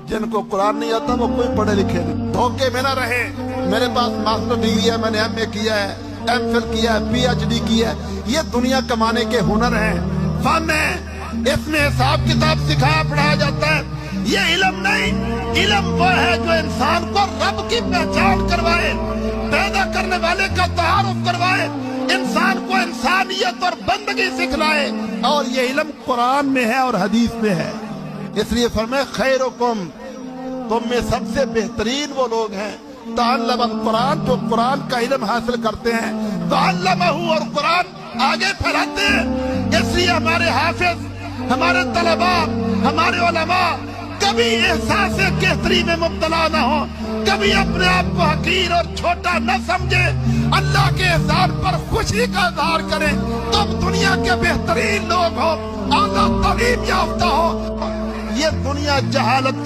جن کو قرآن نہیں آتا وہ کوئی پڑھے لکھے نہیں، دھوکے میں نہ رہے۔ میرے پاس ماسٹر ڈگری ہے، میں نے ایم اے کیا ہے، ایم فل کیا ہے، پی ایچ ڈی کی ہے، یہ دنیا کمانے کے ہنر ہیں، فن ہے، اس میں حساب کتاب سکھایا پڑھایا جاتا ہے۔ یہ علم نہیں، علم وہ ہے جو انسان کو رب کی پہچان کروائے، پیدا کرنے والے کا تعارف کروائے، انسان کو انسانیت اور بندگی سکھلائے، اور یہ علم قرآن میں ہے اور حدیث میں ہے۔ اس لیے فرمائے خیرکم، تم میں سب سے بہترین وہ لوگ ہیں تعلم القرآن، جو قرآن کا علم حاصل کرتے ہیں، تعلمہ، اور قرآن آگے پھیلاتے ہیں۔ اس لیے ہمارے حافظ، ہمارے طلباء، ہمارے علماء کبھی احساس کہتری میں مبتلا نہ ہو، کبھی اپنے آپ کو حقیر اور چھوٹا نہ سمجھے، اللہ کے احسان پر خوشی کا اظہار کریں۔ تم دنیا کے بہترین لوگ ہو، اعلیٰ تعلیم یافتہ ہو، یہ دنیا جہالت